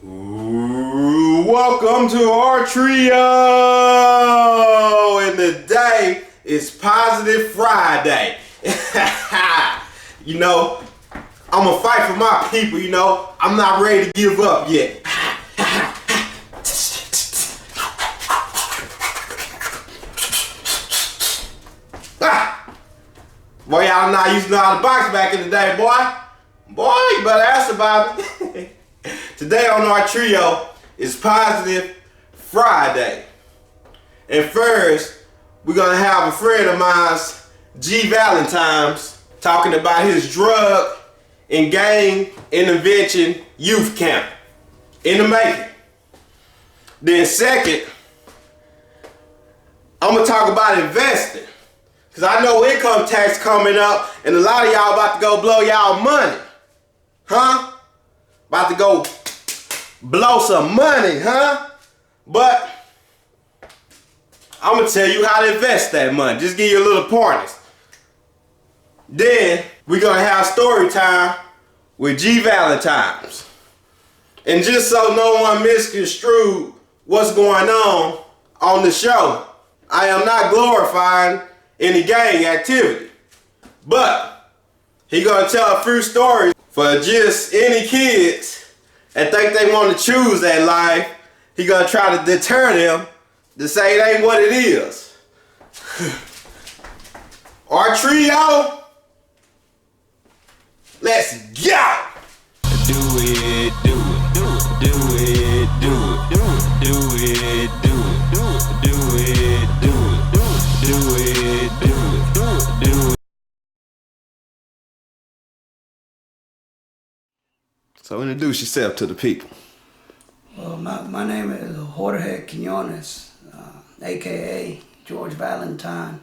Ooh, welcome to our trio, and today is Positive Friday. You know, I'm gonna fight for my people. You know, I'm not ready to give up yet. Boy, y'all not used to know how to box back in the day, boy. Boy, you better ask about it. Today on our trio is Positive Friday. And first, we're gonna have a friend of mine's, G Valentines, talking about his drug and gang intervention youth camp in the making. Then second, I'm gonna talk about investing. Cause I know income tax coming up and a lot of y'all about to go blow y'all money. Huh? About to go blow some money, huh? But I'm gonna tell you how to invest that money. Just give you a little pointers. Then we're gonna have story time with G Valentines. And just so no one misconstrued what's going on the show, I am not glorifying any gang activity. But he gonna tell a few stories for just any kids that think they want to choose that life. He gonna try to deter them to say it ain't what it is. Our trio, let's go! Do it, do it, do it, do it, do it, do it, do it, do it, do it, do it, do it, do it, do it, do it, do it. So introduce yourself to the people. Well, my name is Jorge Quinones, a.k.a. George Valentine.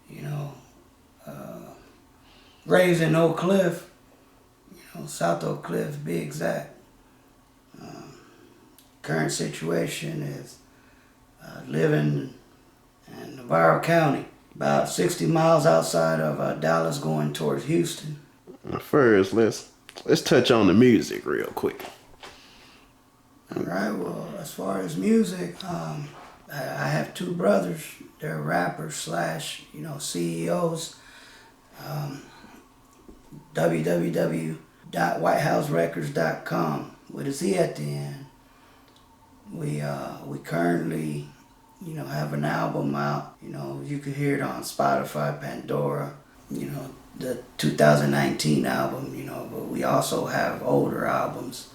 You know, raised in Oak Cliff, South Oak Cliff to be exact. Current situation is living in Navarro County, about 60 miles outside of Dallas going towards Houston. First, let's touch on the music real quick. All right, well, as far as music, I have two brothers. They're rappers slash, CEOs. www.whitehouserecords.com with a Z at the end. We currently, have an album out. You can hear it on Spotify, Pandora, the 2019 album, but we also have older albums,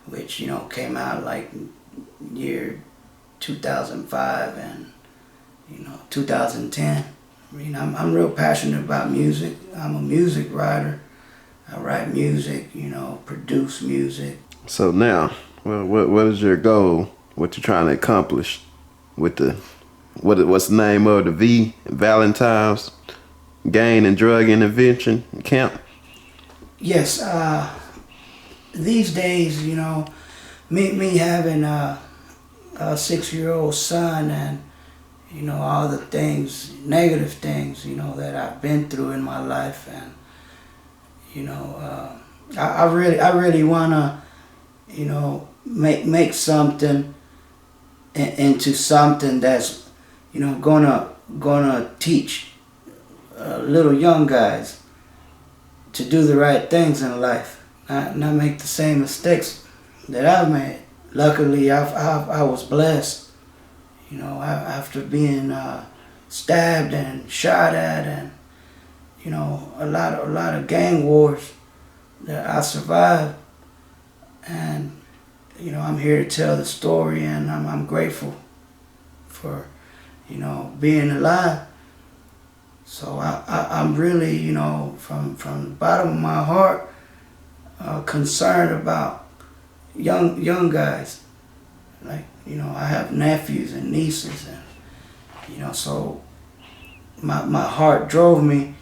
which, came out like year 2005 and, 2010. I'm real passionate about music. I'm a music writer. I write music, produce music. So now, what is your goal? What you're trying to accomplish with what's the name of the V Valentines gang and drug intervention camp? Yes, these days, me having a 6-year-old son and, all the things, negative things, that I've been through in my life, and, I really wanna, make something into something that's, gonna teach little young guys to do the right things in life, not make the same mistakes that I've made. Luckily, I was blessed, after being stabbed and shot at, and a lot of gang wars that I survived, and I'm here to tell the story, and I'm grateful for being alive. So I'm really, from the bottom of my heart, concerned about young guys. Like, I have nephews and nieces, and, so my heart drove me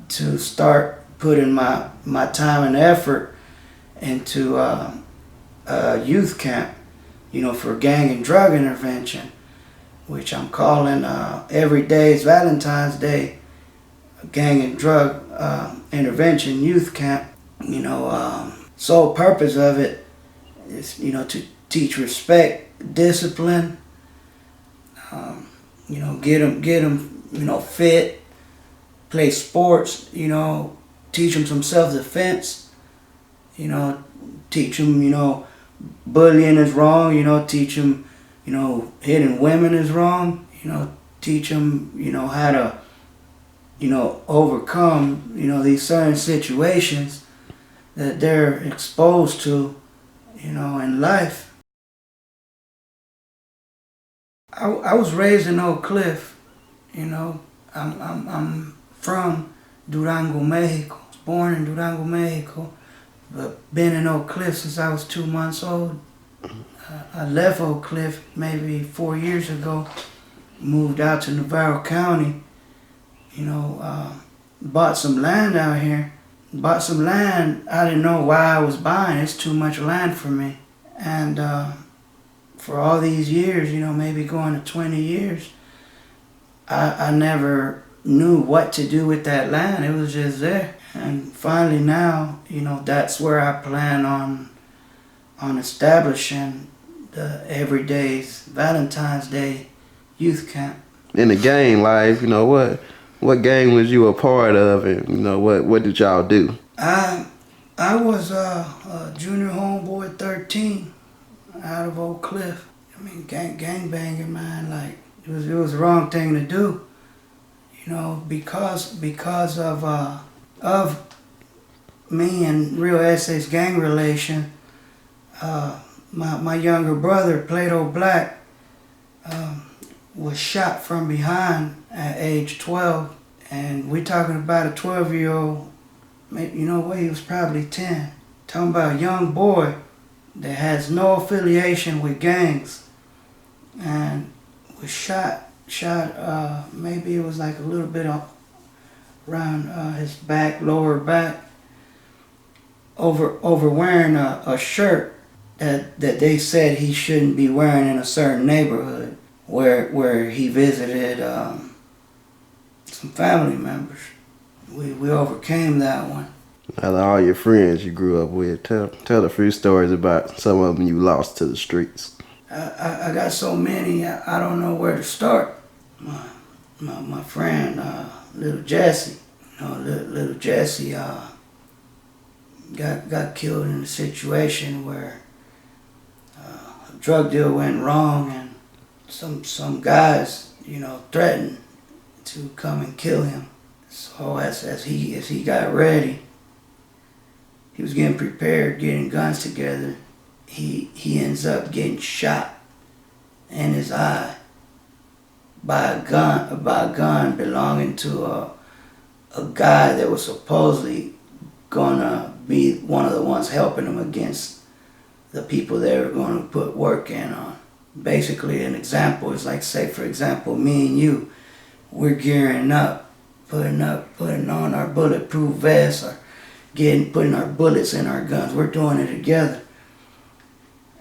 to start putting my time and effort into a youth camp, for gang and drug intervention, which I'm calling every day is Valentine's Day, gang and drug intervention youth camp. Sole purpose of it It's, to teach respect, discipline, get them, fit, play sports, teach them some self-defense, teach them, bullying is wrong, teach them, hitting women is wrong, teach them, how to, overcome, these certain situations that they're exposed to, in life. I was raised in Oak Cliff, I'm from Durango, Mexico. I was born in Durango, Mexico, but been in Oak Cliff since I was 2 months old. I left Oak Cliff maybe 4 years ago, moved out to Navarro County, bought some land out here. Bought some land, I didn't know why I was buying, it's too much land for me. And for all these years, maybe going to 20 years, I never knew what to do with that land. It was just there. And finally now, that's where I plan on establishing the Everyday's Valentine's Day youth camp. In the gang life, what gang was you a part of, and what did y'all do? I was a junior homeboy 13 out of Oak Cliff. I mean, gang banging, man. Like it was the wrong thing to do, because of me and Real Essay's gang relation. My younger brother, Plato Black, was shot from behind at age 12, and we're talking about a 12-year-old, he was probably 10. Talking about a young boy that has no affiliation with gangs, and was shot, maybe it was like a little bit around his back, lower back, over wearing a shirt that they said he shouldn't be wearing in a certain neighborhood where he visited some family members. We overcame that one. Out of all your friends you grew up with, tell a few stories about some of them you lost to the streets. I got so many, I don't know where to start. My friend, little Jesse, little Jesse got killed in a situation where a drug deal went wrong, and some guys, threatened to come and kill him. So as he got ready, he was getting prepared, getting guns together. He ends up getting shot in his eye by a gun belonging to a guy that was supposedly gonna be one of the ones helping him against the people they were gonna put work in on. Basically, an example is like, say for example, me and you, we're gearing up, putting on our bulletproof vests, or putting our bullets in our guns. We're doing it together.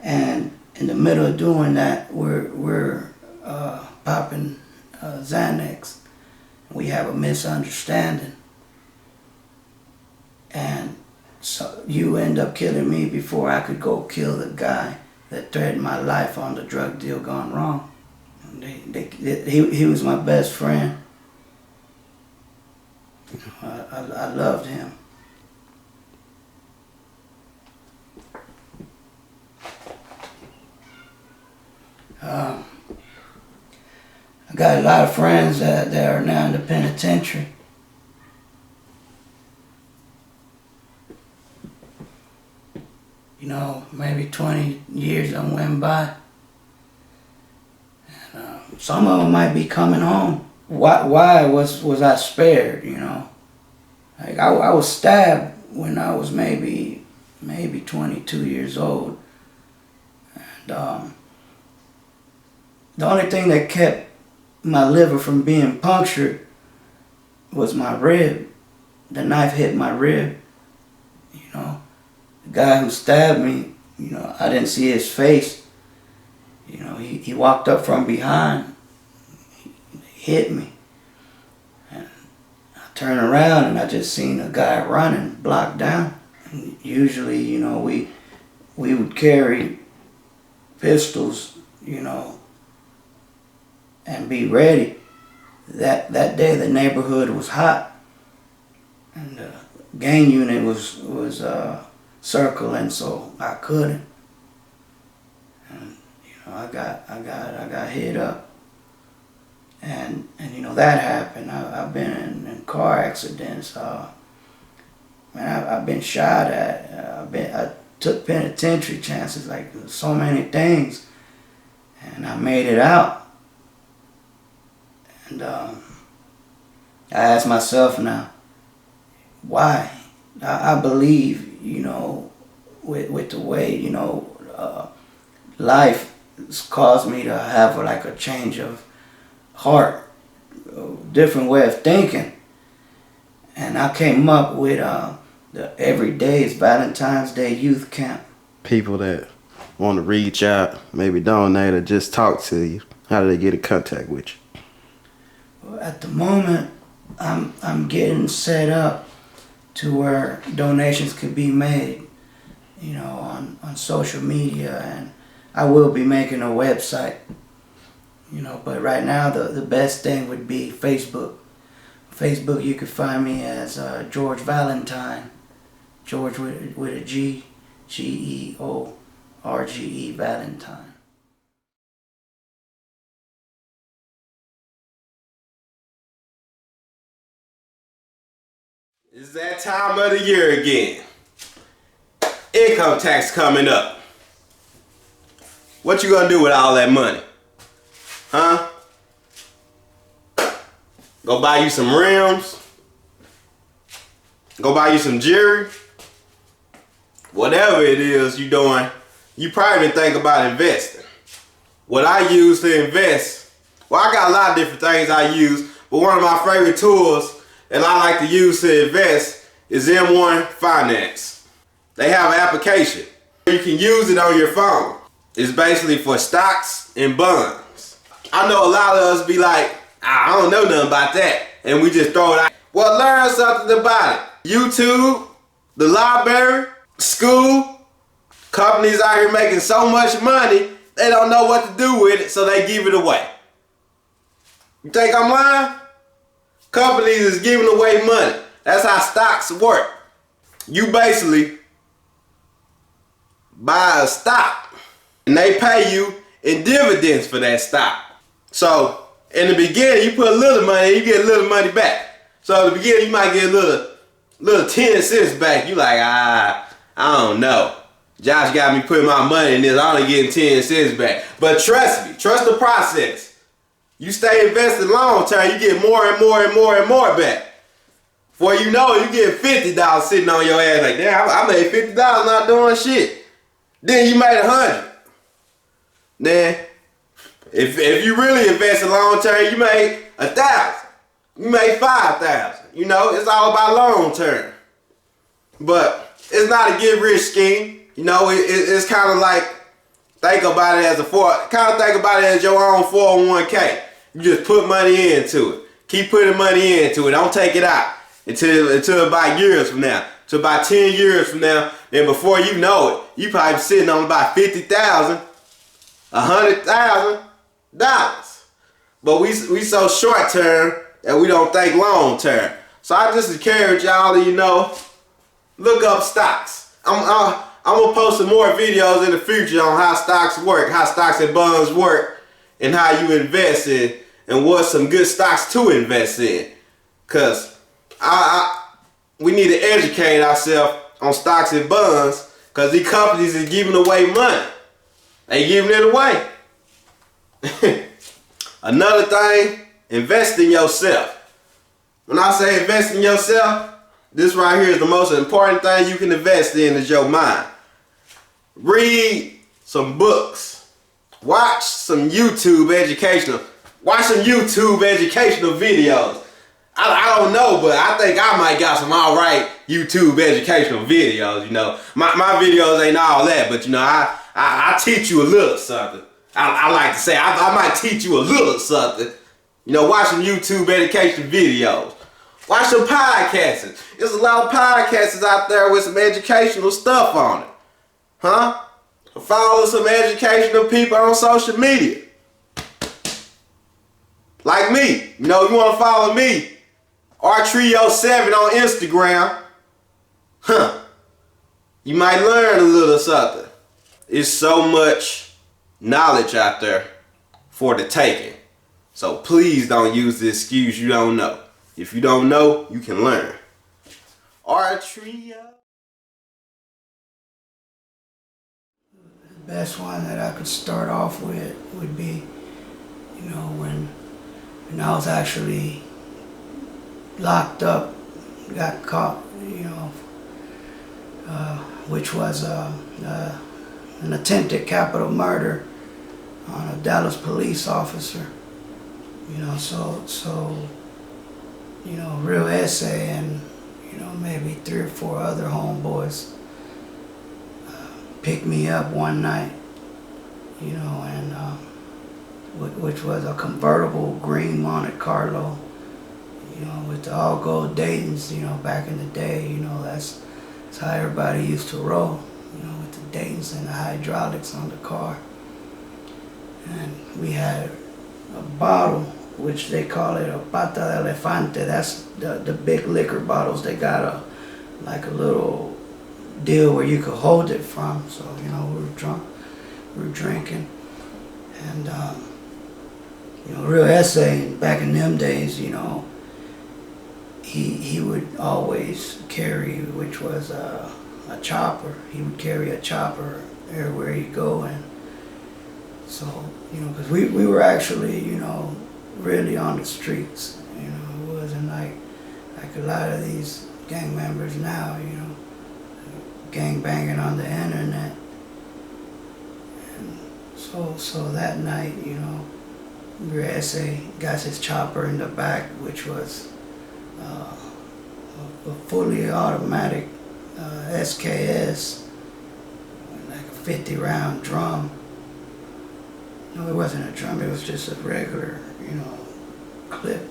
And in the middle of doing that, we're popping Xanax. We have a misunderstanding, and so you end up killing me before I could go kill the guy that threatened my life on the drug deal gone wrong. He was my best friend. I loved him. I got a lot of friends that are now in the penitentiary. Maybe 20 years done went by. And, some of them might be coming home. Why was I spared, Like I was stabbed when I was maybe 22 years old. And the only thing that kept my liver from being punctured was my rib. The knife hit my rib. The guy who stabbed me, I didn't see his face. He walked up from behind, he hit me. And I turned around and I just seen a guy running, blocked down. And usually, we would carry pistols, you know, and be ready. That day the neighborhood was hot, and the gang unit was circling, so I couldn't. And you know, I got hit up, and you know that happened. I've been in car accidents. Man, I've been shot at. I took penitentiary chances, like so many things, and I made it out. And I ask myself now, why? I believe, you know, with the way, you know, life has caused me to have like a change of heart, a different way of thinking. And I came up with the Everyday's Valentine's Day Youth Camp. People that want to reach out, maybe donate or just talk to you, how do they get in contact with you? Well, at the moment, I'm getting set up to where donations could be made, you know, on social media, and I will be making a website, you know, but right now the best thing would be Facebook. Facebook, you could find me as George Valentine, George with a G, George Valentine. It's that time of the year again. Income tax coming up. What you gonna do with all that money? Huh? Go buy you some rims? Go buy you some jewelry? Whatever it is you're doing, you probably didn't think about investing. What I use to invest, well, I got a lot of different things I use, but one of my favorite tools that I like to use to invest is M1 Finance. They have an application. You can use it on your phone. It's basically for stocks and bonds. I know a lot of us be like, I don't know nothing about that, and we just throw it out. Well, learn something about it. YouTube, the library, school, companies out here making so much money, they don't know what to do with it, so they give it away. You think I'm lying? Companies is giving away money. That's how stocks work. You basically buy a stock, and they pay you in dividends for that stock. So, in the beginning, you put a little money, you get a little money back. So in the beginning, you might get a little 10 cents back. You like, I don't know. Josh got me putting my money in this, I'm only getting 10 cents back. But trust me, trust the process. You stay invested long term, you get more and more and more and more back. Before you know it, you get $50 sitting on your ass like, damn, I made $50 not doing shit. Then you made 100. Then, if you really invest long term, you made 1,000. You made 5,000. You know, it's all about long term. But it's not a get rich scheme. You know, it's kind of like, think about it as your own 401k. You just put money into it. Keep putting money into it. Don't take it out until about years from now. To about 10 years from now. Then before you know it, you probably be sitting on about $50,000, $100,000. But we so short term that we don't think long term. So I just encourage y'all to, you know, look up stocks. I'm gonna post some more videos in the future on how stocks work, how stocks and bonds work, and how you invest in, and what's some good stocks to invest in. Cause we need to educate ourselves on stocks and bonds, cause these companies is giving away money. They giving it away. Another thing, invest in yourself. When I say invest in yourself, this right here is the most important thing you can invest in is your mind. Read some books. Watch some YouTube educational videos. I don't know, but I think I might got some alright YouTube educational videos, you know. My videos ain't all that, but you know, I teach you a little something. I like to say, I might teach you a little something. You know, watch some YouTube education videos. Watch some podcasts. There's a lot of podcasts out there with some educational stuff on it. Huh? Follow some educational people on social media. Like me. You know, you want to follow me, R-Trio7 on Instagram. You might learn a little something. It's so much knowledge out there for the taking. So please don't use the excuse you don't know. If you don't know, you can learn. R-Trio. The best one that I could start off with would be, you know, when I was actually locked up, got caught, you know, which was an attempted capital murder on a Dallas police officer. You know, so you know, Real Essay and, you know, maybe 3 or 4 other homeboys picked me up one night, you know, and which was a convertible green Monte Carlo, you know, with the all gold Daytons. You know, back in the day, you know, that's how everybody used to roll, you know, with the Daytons and the hydraulics on the car. And we had a bottle, which they call it a pata de elefante. That's the big liquor bottles. They got like a little deal where you could hold it from. So, you know, we were drunk, we were drinking, and you know, Real Essay back in them days, you know, he would always carry, which was a chopper. He would carry a chopper everywhere he'd go. And so, you know, because we were actually, you know, really on the streets. You know, it wasn't like a lot of these gang members now, you know, gang banging on the internet. And so that night, you know, Real Essay got his chopper in the back, which was a fully automatic SKS, like a 50-round drum. No, it wasn't a drum, it was just a regular, you know, clip.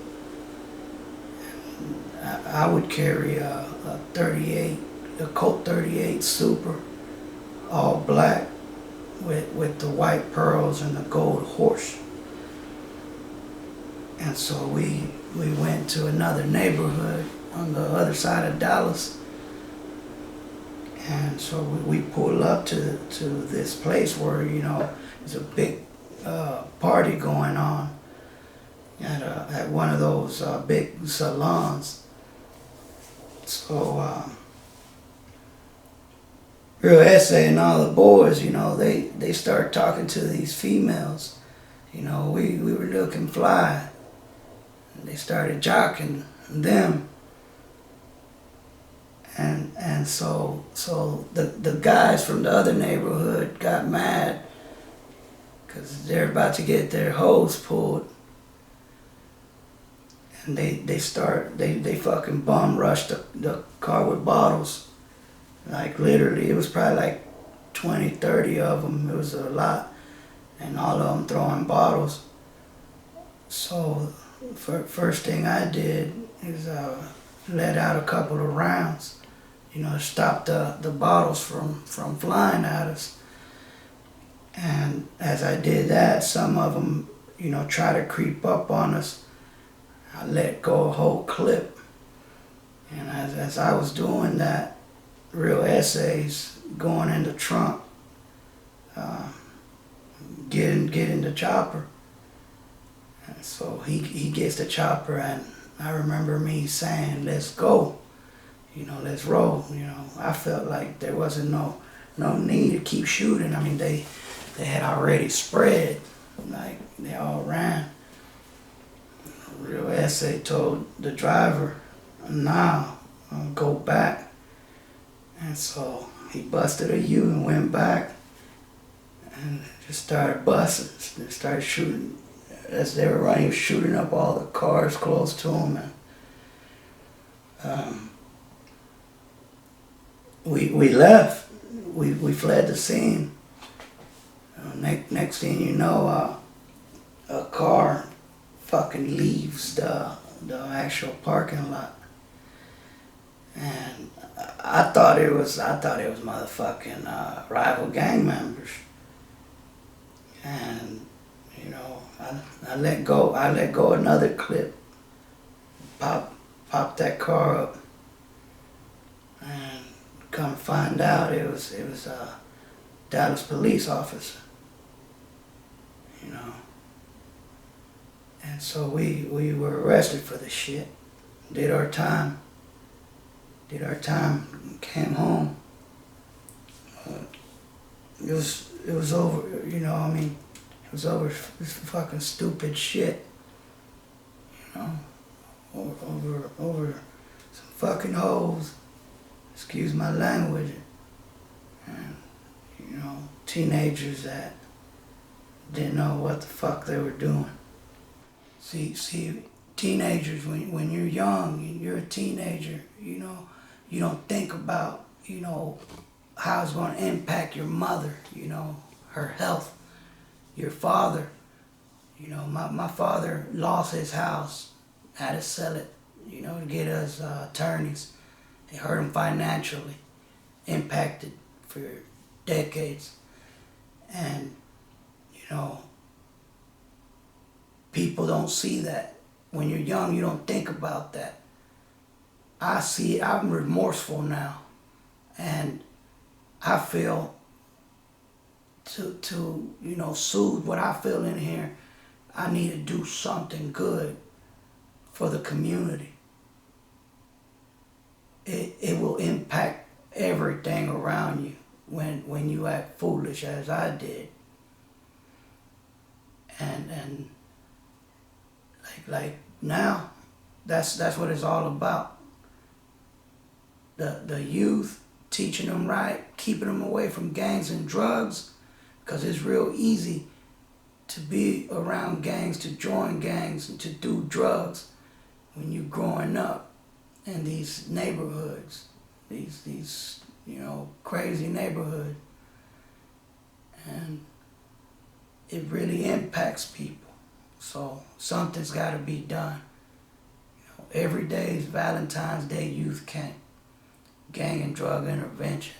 And I would carry a 38, a Colt 38 Super, all black with the white pearls and the gold horse. And so we went to another neighborhood on the other side of Dallas. And so we pulled up to this place where, you know, there's a big party going on at one of those big salons. So Real Essay and all the boys, you know, they started talking to these females. You know, we were looking fly. And they started jocking them. And so the guys from the other neighborhood got mad because they're about to get their hose pulled. And they fucking bum rushed the car with bottles. Like literally, it was probably like 20, 30 of them. It was a lot. And all of them throwing bottles. So first thing I did is let out a couple of rounds, you know, stop the bottles from flying at us. And as I did that, some of them, you know, try to creep up on us. I let go a whole clip. And as I was doing that, Real Essays going in the trunk, getting the chopper. And so he gets the chopper, and I remember me saying, "Let's go, you know, let's roll." You know, I felt like there wasn't no need to keep shooting. I mean, they had already spread, like they all ran. Real Essay told the driver, "Nah, I'll go back." And so he busted a U and went back and just started busting, started shooting. As they were running, he was shooting up all the cars close to him. And we left. We fled the scene. Next thing you know, a car fucking leaves the actual parking lot. And I thought it was motherfucking rival gang members. And you know, I let go another clip. Pop that car up, and come find out it was a Dallas police officer. You know. And so we were arrested for the shit. Did our time, came home. It was over, you know, I mean, it was over this fucking stupid shit, you know, over some fucking hoes, excuse my language, and, you know, teenagers that didn't know what the fuck they were doing. See, teenagers, when you're young, you're a teenager, you know, you don't think about, you know, how it's going to impact your mother, you know, her health, your father. You know, my father lost his house, had to sell it, you know, to get us attorneys. It hurt him financially, impacted for decades. And, you know, people don't see that. When you're young, you don't think about that. I see it, I'm remorseful now. And I feel to you know, soothe what I feel in here, I need to do something good for the community. It will impact everything around you when you act foolish as I did. And like now, that's what it's all about. The youth, teaching them right, keeping them away from gangs and drugs, because it's real easy to be around gangs, to join gangs, and to do drugs when you're growing up in these neighborhoods, these you know, crazy neighborhood. And it really impacts people. So something's got to be done. You know, every day is Valentine's Day youth camp, gang and drug intervention.